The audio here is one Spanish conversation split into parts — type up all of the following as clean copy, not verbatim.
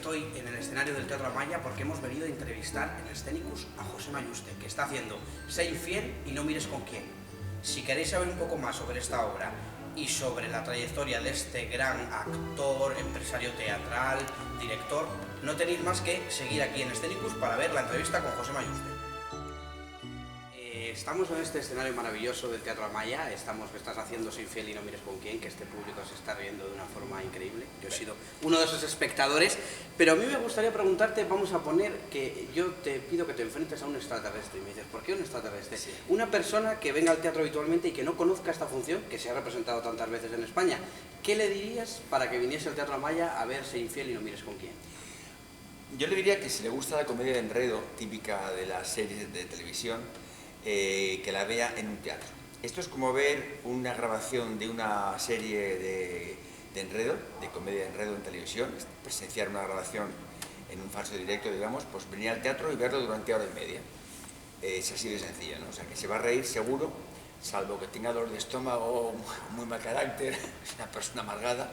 estoy en el escenario del Teatro Amaya porque hemos venido a entrevistar en Escenicus a José Mayuste, que está haciendo Sé infiel y no mires con quién. Si queréis saber un poco más sobre esta obra y sobre la trayectoria de este gran actor, empresario teatral, director, no tenéis más que seguir aquí en Escenicus para ver la entrevista con José Mayuste. Estamos en este escenario maravilloso del Teatro Amaya, estás haciendo Sé infiel y no mires con quién, que este público se está riendo de una forma increíble. Yo he sido uno de esos espectadores, pero a mí me gustaría preguntarte, vamos a poner que yo te pido que te enfrentes a un extraterrestre y me dices, ¿por qué un extraterrestre? Sí. Una persona que venga al teatro habitualmente y que no conozca esta función, que se ha representado tantas veces en España, ¿qué le dirías para que viniese al Teatro Amaya a ver Sé infiel y no mires con quién? Yo le diría que si le gusta la comedia de enredo, típica de las series de televisión, que la vea en un teatro. Esto es como ver una grabación de una serie de enredo, de comedia de enredo en televisión, presenciar una grabación en un falso directo, digamos, pues venir al teatro y verlo durante hora y media. Es así de sencillo, ¿no? O sea, que se va a reír seguro, salvo que tenga dolor de estómago, muy mal carácter, es una persona amargada,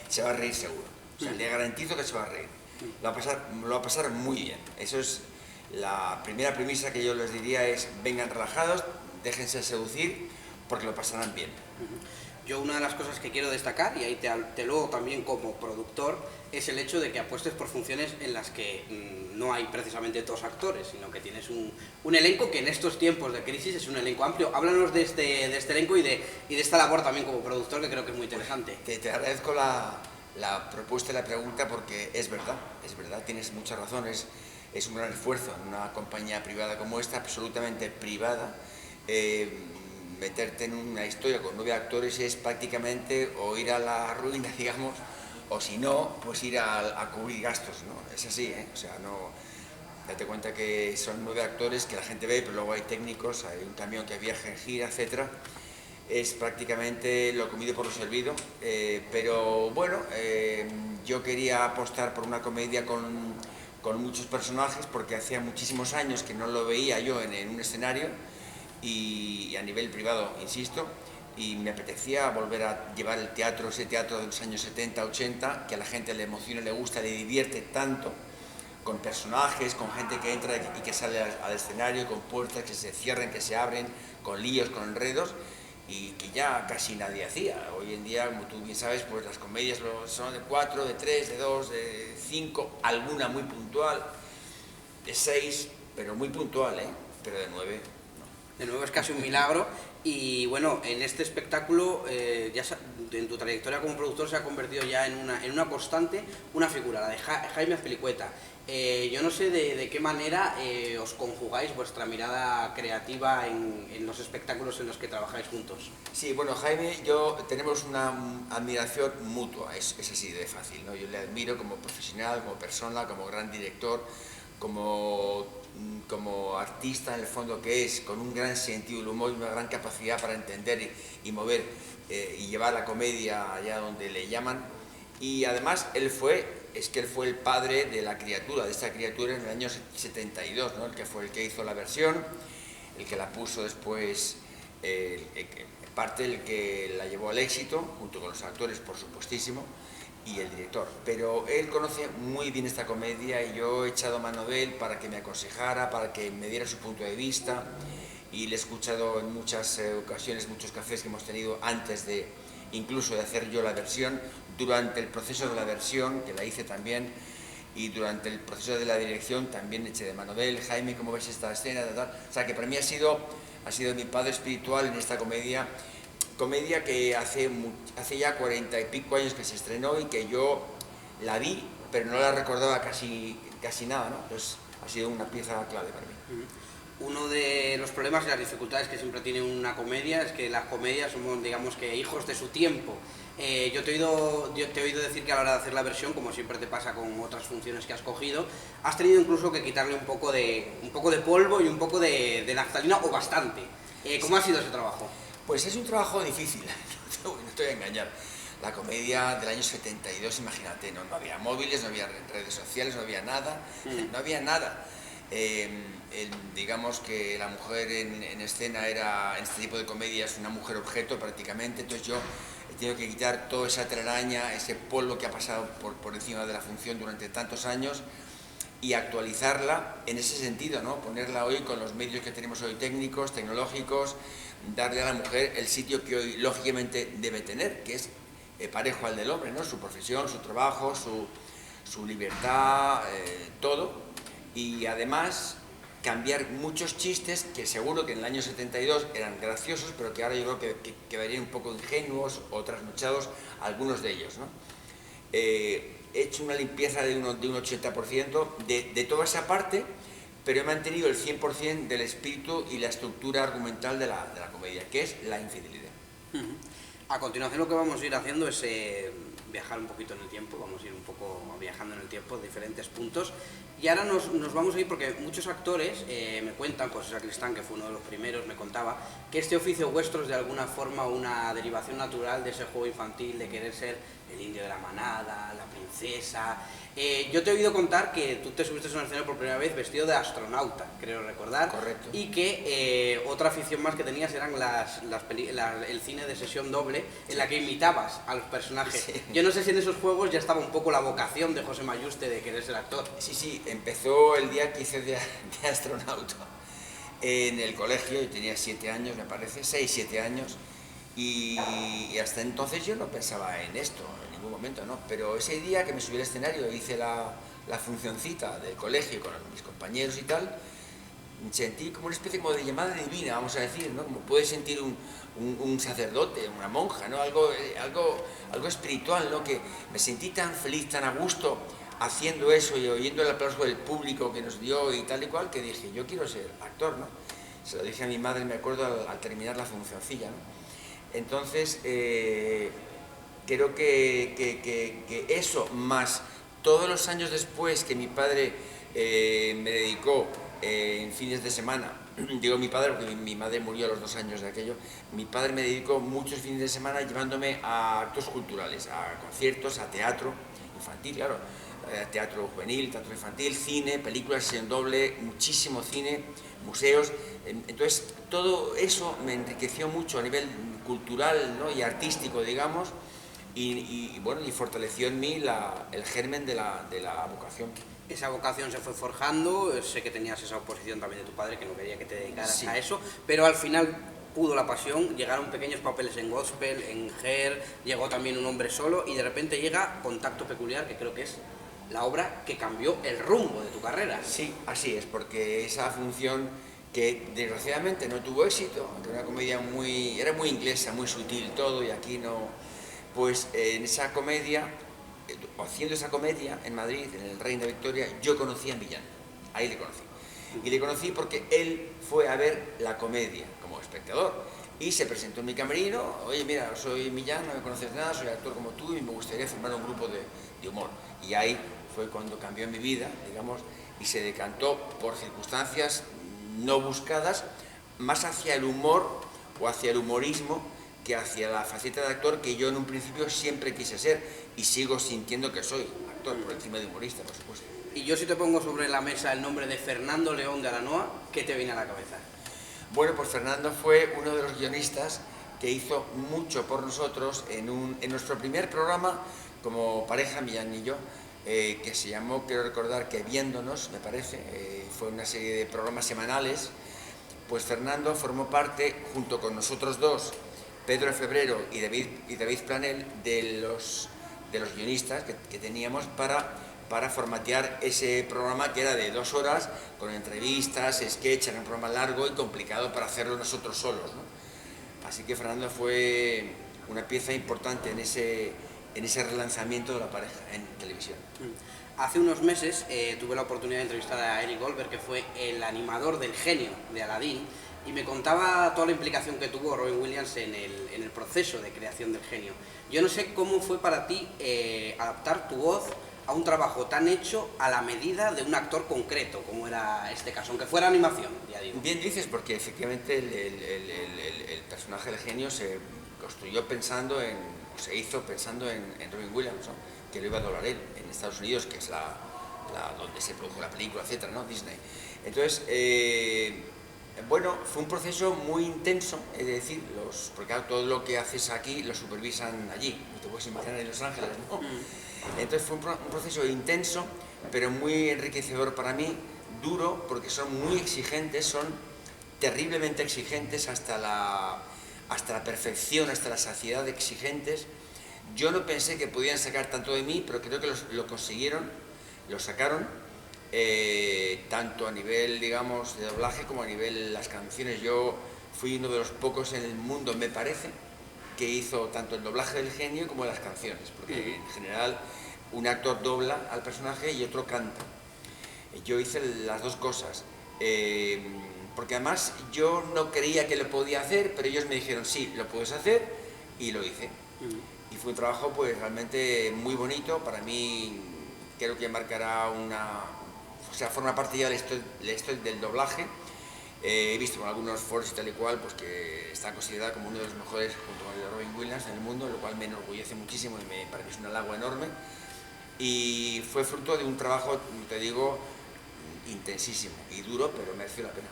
se va a reír seguro. O sea, le garantizo que se va a reír. Lo va a pasar muy bien. Eso es la primera premisa que yo les diría, es vengan relajados, déjense seducir, porque lo pasarán bien. Yo una de las cosas que quiero destacar, y ahí te luego también como productor, es el hecho de que apuestes por funciones en las que no hay precisamente dos actores, sino que tienes un elenco que en estos tiempos de crisis es un elenco amplio. Háblanos de este elenco y de esta labor también como productor, que creo que es muy interesante. Te agradezco la propuesta y la pregunta, porque es verdad, tienes muchas razones. Es un gran esfuerzo en una compañía privada como esta, absolutamente privada. Meterte en una historia con 9 actores es prácticamente o ir a la ruina, digamos, o si no, pues ir a cubrir gastos, ¿no? Es así, ¿eh? O sea, no, date cuenta que son 9 actores que la gente ve, pero luego hay técnicos, hay un camión que viaja en gira, etc. Es prácticamente lo comido por lo servido, pero bueno, yo quería apostar por una comedia con muchos personajes, porque hacía muchísimos años que no lo veía yo en un escenario, y a nivel privado, insisto, y me apetecía volver a llevar el teatro, ese teatro de los años 70, 80, que a la gente le emociona, le gusta, le divierte tanto, con personajes, con gente que entra y que sale al escenario, con puertas que se cierran, que se abren, con líos, con enredos, y que ya casi nadie hacía. Hoy en día, como tú bien sabes, pues las comedias son de 4, de 3, de 2, de 5, alguna muy puntual, de 6, pero muy puntual, pero de 9 no. De nuevo es casi un milagro. Y bueno, en este espectáculo, en tu trayectoria como productor, se ha convertido ya en una constante, una figura, la de Jaime Azpilicueta. Yo no sé de qué manera os conjugáis vuestra mirada creativa en los espectáculos en los que trabajáis juntos. Sí, bueno, Jaime, yo tenemos una admiración mutua, es así de fácil, ¿no? Yo le admiro como profesional, como persona, como gran director, como artista en el fondo que es, con un gran sentido del humor y una gran capacidad para entender y mover y llevar la comedia allá donde le llaman. Y además él fue el padre de la criatura, de esta criatura en el año 72, ¿no? El que hizo la versión, el que la puso después, el que la llevó al éxito, junto con los actores, por supuestísimo, y el director. Pero él conoce muy bien esta comedia y yo he echado mano de él para que me aconsejara, para que me diera su punto de vista, y le he escuchado en muchas ocasiones, muchos cafés que hemos tenido antes de incluso de hacer yo la versión, durante el proceso de la versión, que la hice también, y durante el proceso de la dirección también eché de mano de él. Jaime, ¿cómo ves esta escena? O sea, que para mí ha sido mi padre espiritual en esta comedia que hace ya 40 y pico años que se estrenó y que yo la vi, pero no la recordaba casi nada, ¿no? Entonces ha sido una pieza clave para mí. Uno de los problemas y las dificultades que siempre tiene una comedia es que las comedias somos, digamos, que hijos de su tiempo. Yo te he oído decir que a la hora de hacer la versión, como siempre te pasa con otras funciones que has cogido, has tenido incluso que quitarle un poco de polvo y un poco de naftalina, o bastante. ¿Cómo ha sido ese trabajo? Pues es un trabajo difícil, no te voy a engañar. La comedia del año 72, imagínate, no había móviles, no había redes sociales, no había nada, no había nada. Digamos que la mujer en escena era, en este tipo de comedias, una mujer objeto prácticamente. Entonces yo he tenido que quitar toda esa telaraña, ese polvo que ha pasado por encima de la función durante tantos años y actualizarla en ese sentido, ¿no? Ponerla hoy con los medios que tenemos hoy técnicos, tecnológicos, darle a la mujer el sitio que hoy lógicamente debe tener, que es parejo al del hombre, ¿no? Su profesión, su trabajo, su libertad, todo, y además cambiar muchos chistes que seguro que en el año 72 eran graciosos, pero que ahora yo creo que quedarían un poco ingenuos o trasnochados algunos de ellos, ¿no? He hecho una limpieza de un 80% de toda esa parte, pero he mantenido el 100% del espíritu y la estructura argumental de la comedia, que es la infidelidad. A continuación lo que vamos a ir haciendo es viajar un poquito en el tiempo, vamos a ir un poco viajando en el tiempo, diferentes puntos, y ahora nos vamos a ir porque muchos actores me cuentan, José Sacristán, que fue uno de los primeros, me contaba que este oficio vuestro es de alguna forma una derivación natural de ese juego infantil de querer ser el indio de la manada, la princesa. Yo te he oído contar que tú te subiste a un escenario por primera vez vestido de astronauta, creo recordar. Correcto. Y que otra afición más que tenías eran el cine de sesión doble, en la que imitabas a los personajes. Sí. Yo no sé si en esos juegos ya estaba un poco la vocación de José Mayuste de querer ser actor. Sí, empezó el día que hice de astronauta en el colegio, yo tenía 7 años, me parece, 6, 7 años, y hasta entonces yo no pensaba en esto, en ningún momento, ¿no? Pero ese día que me subí al escenario, hice la funcioncita del colegio con mis compañeros y tal, sentí como una especie como de llamada divina, vamos a decir, ¿no? Como puede sentir un sacerdote, una monja, ¿no? Algo espiritual, ¿no? Que me sentí tan feliz, tan a gusto haciendo eso y oyendo el aplauso del público que nos dio y tal y cual, que dije, yo quiero ser actor, ¿no? Se lo dije a mi madre, me acuerdo, al terminar la funcioncilla, ¿no? Entonces, creo que eso, más todos los años después que mi padre me dedicó en fines de semana, digo mi padre porque mi madre murió a los 2 años de aquello, mi padre me dedicó muchos fines de semana llevándome a actos culturales, a conciertos, a teatro infantil, claro, teatro juvenil, teatro infantil, cine, películas en doble, muchísimo cine, museos. Entonces todo eso me enriqueció mucho a nivel cultural, ¿no? Y artístico, digamos, y bueno, y fortaleció en mí el germen de la vocación. Esa vocación se fue forjando, sé que tenías esa oposición también de tu padre que no quería que te dedicaras a eso, pero al final pudo la pasión, llegaron pequeños papeles en Gospel, en Her, llegó también Un hombre solo y de repente llega Contacto peculiar, que creo que es la obra que cambió el rumbo de tu carrera. Sí, así es, porque esa función que desgraciadamente no tuvo éxito, era una comedia era muy inglesa, muy sutil todo, y aquí no, pues en esa comedia, haciendo esa comedia en Madrid, en el Reina Victoria, yo conocí a Millán, ahí le conocí. Y le conocí porque él fue a ver la comedia como espectador y se presentó en mi camerino, oye mira, soy Millán, no me conoces nada, soy actor como tú y me gustaría formar un grupo de humor. Y ahí fue cuando cambió mi vida, digamos, y se decantó por circunstancias no buscadas más hacia el humor o hacia el humorismo que hacia la faceta de actor que yo en un principio siempre quise ser y sigo sintiendo que soy actor por encima de humorista, por supuesto. Y yo si te pongo sobre la mesa el nombre de Fernando León de Aranoa, ¿qué te viene a la cabeza? Bueno, pues Fernando fue uno de los guionistas que hizo mucho por nosotros en nuestro primer programa como pareja, Millán y yo, que se llamó, quiero recordar que Viéndonos, me parece, fue una serie de programas semanales. Pues Fernando formó parte, junto con nosotros dos, Pedro Febrero y David Planel, de los guionistas que teníamos para formatear ese programa que era de 2 horas, con entrevistas, sketch, era un programa largo y complicado para hacerlo nosotros solos, ¿no? Así que Fernando fue una pieza importante en ese relanzamiento de la pareja en televisión. Hace unos meses tuve la oportunidad de entrevistar a Eric Goldberg, que fue el animador del genio de Aladdin, y me contaba toda la implicación que tuvo Robin Williams en el proceso de creación del genio. Yo no sé cómo fue para ti adaptar tu voz a un trabajo tan hecho a la medida de un actor concreto, como era este caso, aunque fuera animación, ya digo. Bien dices, porque efectivamente el personaje del genio se construyó pensando se hizo pensando en Robin Williams, ¿no? Que lo iba a doblar él en Estados Unidos, que es donde se produjo la película, etcétera, ¿no? Disney. Entonces, Bueno, fue un proceso muy intenso, es decir, porque claro, todo lo que haces aquí lo supervisan allí, no te puedes imaginar en Los Ángeles, ¿no? Entonces fue un proceso intenso, pero muy enriquecedor para mí, duro, porque son muy exigentes, son terriblemente exigentes hasta la perfección, hasta la saciedad de exigentes. Yo no pensé que podían sacar tanto de mí, pero creo que lo consiguieron, lo sacaron, tanto a nivel, digamos, de doblaje como a nivel de las canciones. Yo fui uno de los pocos en el mundo, me parece, que hizo tanto el doblaje del genio como las canciones, porque en general un actor dobla al personaje y otro canta. Yo hice las dos cosas, porque además yo no creía que lo podía hacer, pero ellos me dijeron, sí, lo puedes hacer, y lo hice. Y fue un trabajo pues realmente muy bonito, para mí creo que marcará forma parte ya de la historia del doblaje. He visto con algunos foros y tal y cual, pues que está considerada como uno de los mejores, junto con el de Robin Williams, en el mundo, lo cual me enorgullece muchísimo y me parece un halago enorme. Y fue fruto de un trabajo, te digo, intensísimo y duro, pero mereció la pena.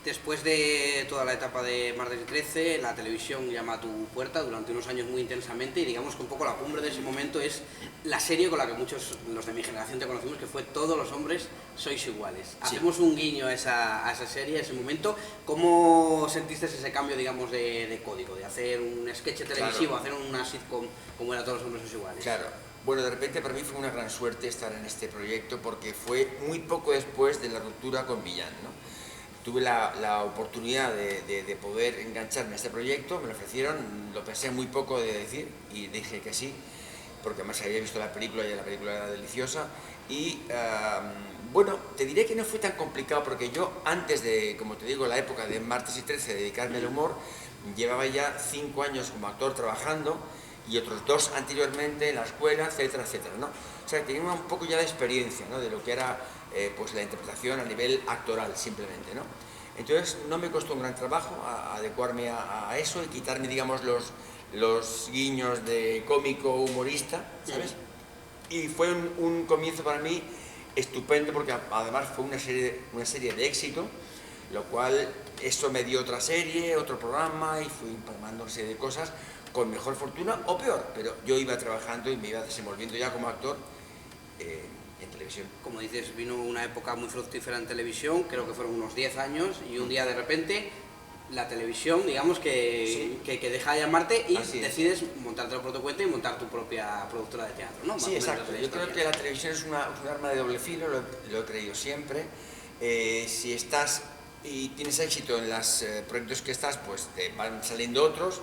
Después de toda la etapa de Martes y 13, la televisión llama a tu puerta durante unos años muy intensamente, y digamos que un poco la cumbre de ese momento es la serie con la que muchos, los de mi generación, te conocimos, que fue Todos los hombres sois iguales. Sí. Hacemos un guiño a esa serie, a ese momento. ¿Cómo sentiste ese cambio, digamos, de código, de hacer un sketch televisivo, hacer una sitcom como era Todos los hombres sois iguales? Claro. Bueno, de repente para mí fue una gran suerte estar en este proyecto, porque fue muy poco después de la ruptura con Millán, ¿no? Tuve la oportunidad de poder engancharme a este proyecto, me lo ofrecieron, lo pensé muy poco de decir y dije que sí, porque además había visto la película y la película era deliciosa. Y bueno, te diré que no fue tan complicado, porque yo antes de, como te digo, la época de Martes y 13, de dedicarme al humor, llevaba ya 5 años como actor trabajando y otros 2 anteriormente en la escuela, etcétera, etcétera, ¿no? O sea, tenía un poco ya de experiencia, ¿no?, de lo que era pues la interpretación a nivel actoral, simplemente, ¿no? Entonces no me costó un gran trabajo adecuarme a eso y quitarme, digamos, los guiños de cómico humorista, ¿sabes? Y fue un comienzo para mí estupendo, porque además fue una serie de éxito, lo cual eso me dio otra serie, otro programa, y fui empalmando una serie de cosas con mejor fortuna o peor, pero yo iba trabajando y me iba desenvolviendo ya como actor en televisión. Como dices, vino una época muy fructífera en televisión, creo que fueron unos 10 años, y un día de repente la televisión, digamos que deja de llamarte y decides montarte por tu cuenta y montar tu propia productora de teatro, ¿no? Sí, exacto. Yo creo que la televisión es un arma de doble filo, lo he creído siempre. Si estás y tienes éxito en los proyectos que estás, pues te van saliendo otros,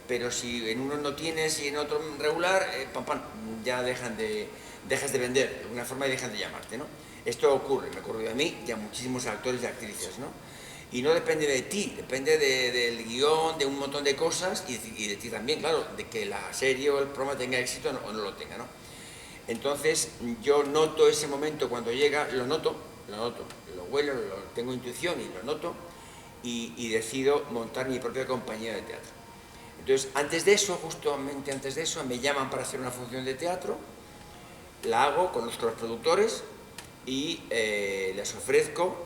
pero si en uno no tienes y en otro regular, ya dejas de vender de alguna forma y dejan de llamarte, ¿no? Esto me ocurrió a mí y a muchísimos actores y actrices, ¿no? Y no depende de ti, depende del guión, de un montón de cosas, y de ti también, claro, de que la serie o el programa tenga éxito o no lo tenga, ¿no? Entonces yo noto ese momento cuando llega, lo noto, lo huelo, tengo intuición y lo noto, y decido montar mi propia compañía de teatro. Entonces, antes de eso, justamente antes de eso, me llaman para hacer una función de teatro, la hago, conozco a los productores y les ofrezco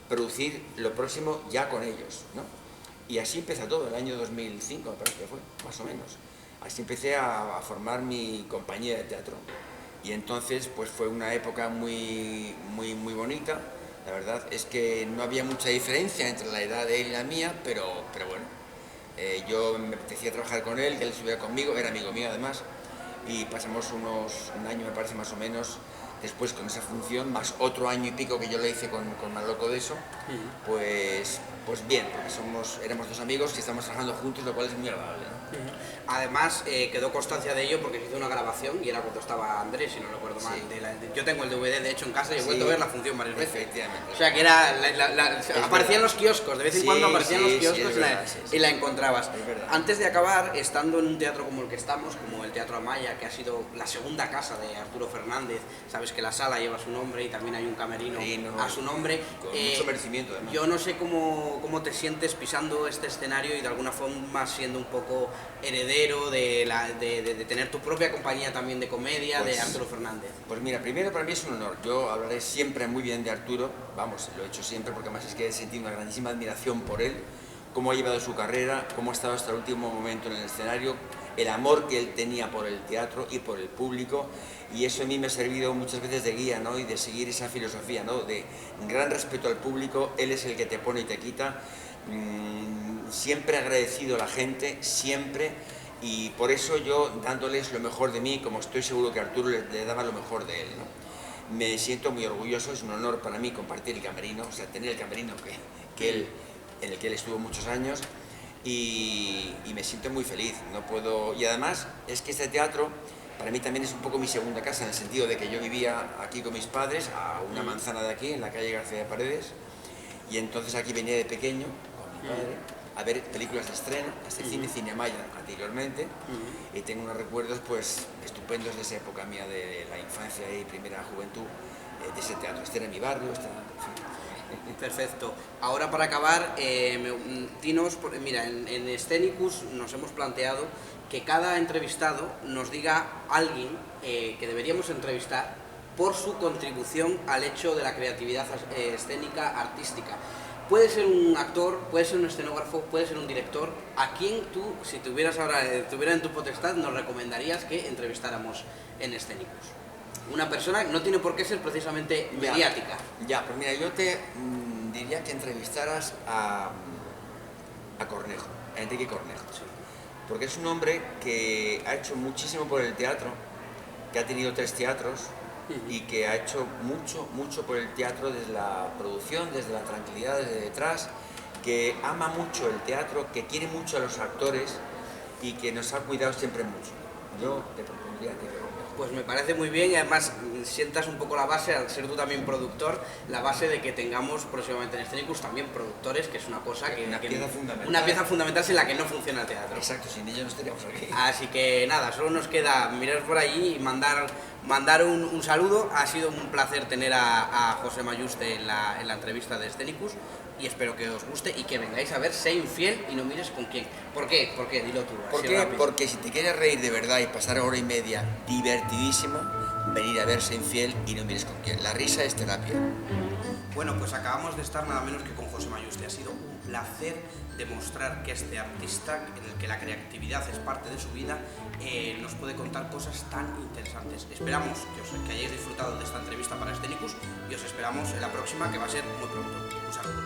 producir lo próximo ya con ellos, ¿no? Y así empezó todo, el año 2005 me parece que fue, más o menos. Así empecé a formar mi compañía de teatro. Y entonces pues fue una época muy bonita. La verdad es que no había mucha diferencia entre la edad de él y la mía, pero bueno, yo me apetecía trabajar con él, que él estuviera conmigo, era amigo mío además, y pasamos un año, me parece, más o menos, después con esa función, más otro año y pico que yo le hice con Más loco de eso, pues bien, porque éramos 2 amigos que estamos trabajando juntos, lo cual es muy agradable, ¿no? Además, quedó constancia de ello porque se hizo una grabación y era cuando estaba Andrés, si no recuerdo mal. Yo tengo el DVD, de hecho, en casa y he vuelto a ver la función varias veces. Efectivamente. O sea, que era aparecía en los kioscos, de vez en cuando aparecían en los kioscos y la encontrabas. Antes de acabar, estando en un teatro como el que estamos, como el Teatro Amaya, que ha sido la segunda casa de Arturo Fernández, ¿sabes? sabes que la sala lleva su nombre y también hay un camerino no, a su nombre. Con mucho merecimiento, además. Yo no sé cómo te sientes pisando este escenario y de alguna forma siendo un poco heredero de tener tu propia compañía también de comedia, de Arturo Fernández. Pues mira, primero para mí es un honor. Yo hablaré siempre muy bien de Arturo, vamos, lo he hecho siempre porque además es que he sentido una grandísima admiración por él, cómo ha llevado su carrera, cómo ha estado hasta el último momento en el escenario, el amor que él tenía por el teatro y por el público, y eso a mí me ha servido muchas veces de guía, ¿no? Y de seguir esa filosofía, ¿no? De gran respeto al público, él es el que te pone y te quita, siempre agradecido a la gente, siempre, y por eso yo, dándoles lo mejor de mí, como estoy seguro que Arturo le daba lo mejor de él, ¿no? Me siento muy orgulloso, es un honor para mí compartir el camerino, o sea, tener el camerino en el que él estuvo muchos años, y me siento muy feliz, no puedo, y además es que este teatro para mí también es un poco mi segunda casa, en el sentido de que yo vivía aquí con mis padres, a una manzana de aquí, en la calle García de Paredes, y entonces aquí venía de pequeño con mi padre a ver películas de estreno, este cine, Cinemaya anteriormente, y tengo unos recuerdos pues estupendos de esa época mía de la infancia y primera juventud, de ese teatro. Este era mi barrio, Perfecto. Ahora para acabar, dinos, mira, en Scenicus nos hemos planteado que cada entrevistado nos diga a alguien que deberíamos entrevistar por su contribución al hecho de la creatividad escénica artística. Puede ser un actor, puede ser un escenógrafo, puede ser un director. ¿A quién tú, si tuvieras ahora, estuviera en tu potestad, nos recomendarías que entrevistáramos en Scenicus? Una persona no tiene por qué ser precisamente mediática. Ya, pues mira, yo te diría que entrevistaras a Cornejo, a Enrique Cornejo. Sí. Porque es un hombre que ha hecho muchísimo por el teatro, que ha tenido 3 teatros y que ha hecho mucho por el teatro desde la producción, desde la tranquilidad, desde detrás, que ama mucho el teatro, que quiere mucho a los actores y que nos ha cuidado siempre mucho. Yo te propondría que... Pues me parece muy bien, y además sientas un poco la base, al ser tú también productor, la base de que tengamos próximamente en Scenicus también productores, que es una cosa que... Una pieza fundamental. Una pieza fundamental sin la que no funciona el teatro. Exacto, sin ellos no estaríamos aquí. Así que nada, solo nos queda mirar por allí y mandar un saludo. Ha sido un placer tener a José Mayuste en la entrevista de Scenicus, y espero que os guste y que vengáis a ver Sé infiel y no mires con quién. ¿Por qué? ¿Por qué? Dilo tú. ¿Por qué? Porque si te quieres reír de verdad y pasar hora y media divertidísima, venir a ver Sé infiel y no mires con quién. La risa es terapia. Bueno, pues acabamos de estar nada menos que con José Mayuste. Ha sido un placer demostrar que este artista, en el que la creatividad es parte de su vida, nos puede contar cosas tan interesantes. Esperamos que hayáis disfrutado de esta entrevista para Scenicus y os esperamos en la próxima, que va a ser muy pronto. Un saludo.